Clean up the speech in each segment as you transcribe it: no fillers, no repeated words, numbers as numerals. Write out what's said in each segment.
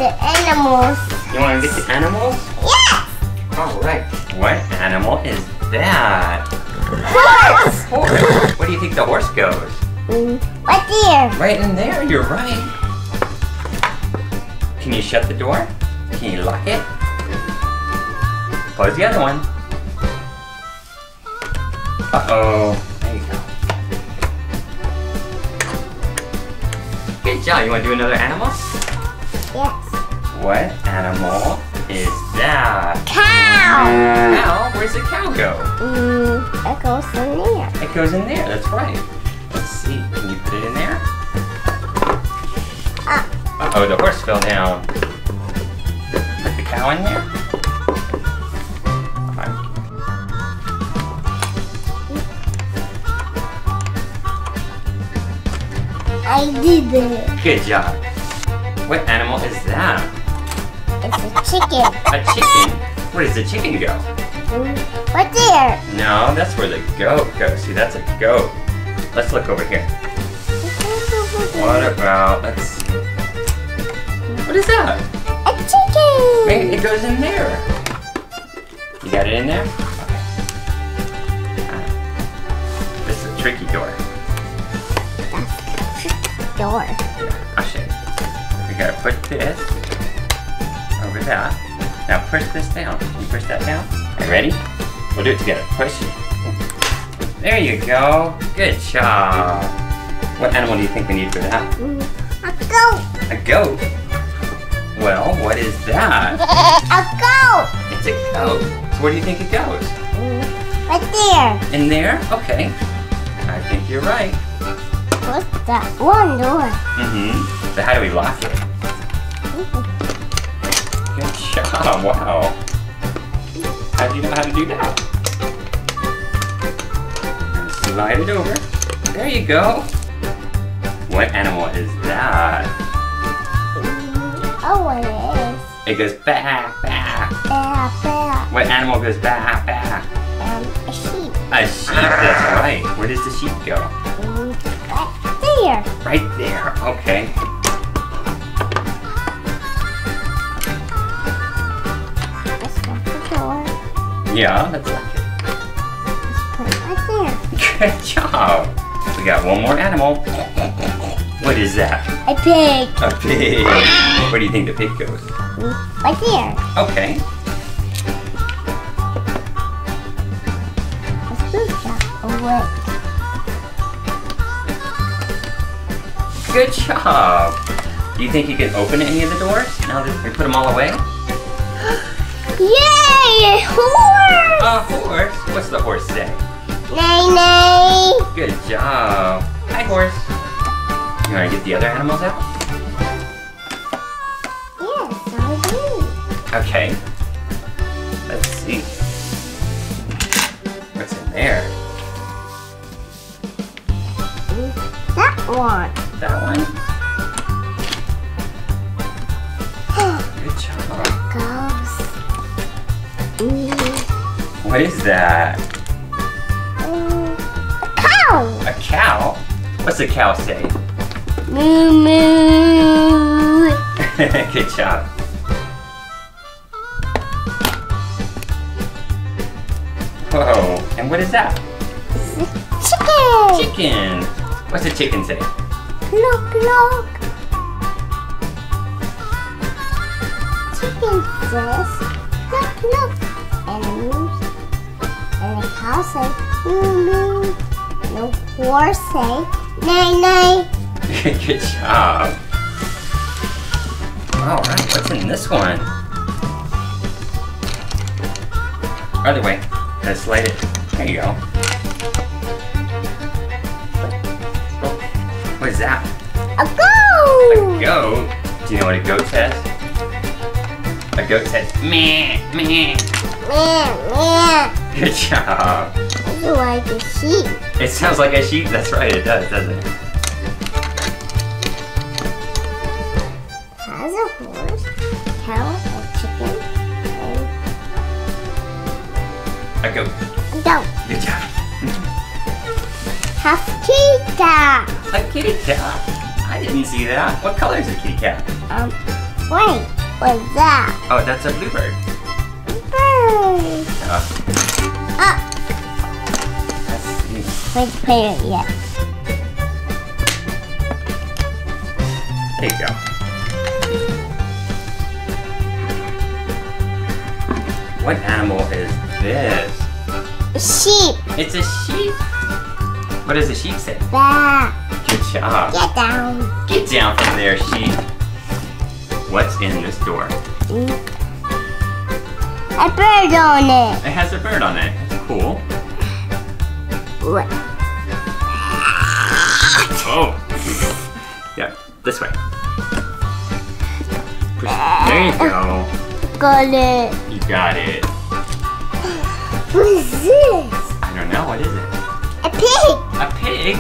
the animals. You want to get the animals? Yes! Alright. What animal is that? Horse! Horse. Where do you think the horse goes? Right there. Right in there, you're right. Can you shut the door? Can you lock it? Close the other one. Uh-oh. There you go. Good job. You want to do another animal? Yes. What animal is that? Cow! Cow? Where's the cow go? It goes in there. It goes in there, that's right. Let's see, can you put it in there? Uh-oh, the horse fell down. Put the cow in there? I did it. Good job. What animal is that? It's a chicken. A chicken? Where does the chicken go? Right there. No, that's where the goat goes. See, that's a goat. Let's look over here. What about, let's see. What is that? A chicken. Maybe it goes in there. You got it in there? Okay. This is a tricky door. Door. Yeah, I'll show you. We gotta put this over that. Now push this down. Can you push that down? Okay, ready? We'll do it together. Push. There you go. Good job. What animal do you think we need for that? A goat. A goat? Well, what is that? A goat. It's a goat. So where do you think it goes? Right there. In there? Okay. I think you're right. What's that? One door. So how do we lock it? Good job. Wow. How do you know how to do that? And slide it over. There you go. What animal is that? Oh, it is. It goes back, back. Back. What animal goes back, back? A sheep. A sheep, that's right. Where does the sheep go? Right there. Right there, okay. Let's lock the door. Yeah, let's lock it. Let's put it right there. Good job. We got one more animal. What is that? A pig. A pig. Where do you think the pig goes? Right there. Okay. Let's move that away. Good job. Do you think you can open any of the doors now that we put them all away? Yay! A horse! A horse? What's the horse say? Nay, nay. Good job. Hi, horse. You want to get the other animals out? Yes, I do. Okay. Let's see. What's in there? That one. That one. Good job. Goes. What is that? A cow. A cow? What's the cow say? Moo moo. Good job. Whoa, and what is that? Chicken. Chicken. What's the chicken say? Look, look. Chicken says, look, look. And it moves. And the cow says, moo moo. The horse say, nay, nay. Good job. Alright, what's in this one? Other way. Gotta slide it. There you go. What is that? A goat! A goat? Do you know what a goat says? A goat says, meh, meh. Meh, meh. Good job. It's like a sheep. It sounds like a sheep. That's right, it does, doesn't it? Has a horse, cow, a chicken, A goat. and a goat. Good job. Has kitty cat. A kitty cat. I didn't see that. What color is a kitty cat? Wait, what's that? Oh, that's a bluebird. Bird. Let's see. Wait, play it yet. There you go. What animal is this? A sheep. It's a sheep. What does the sheep say? Bah. Good job. Get down. Get down from there, sheep. What's in this door? A bird on it. It has a bird on it. That's cool. What? Oh. Yeah, this way. There you go. Got it. You got it. What is this? I don't know. What is it? A pig. A pig?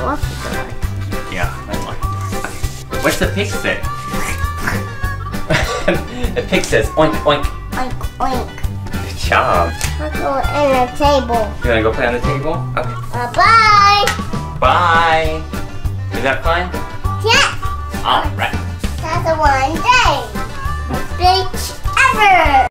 What's it? Yeah, that's one. What's the pig say? The pig says oink oink. Oink, oink. Good job. Let's go in the table. You wanna go play on the table? Okay. Bye. Bye. Was that fun? Yes. All right. That's a one day. Big ever.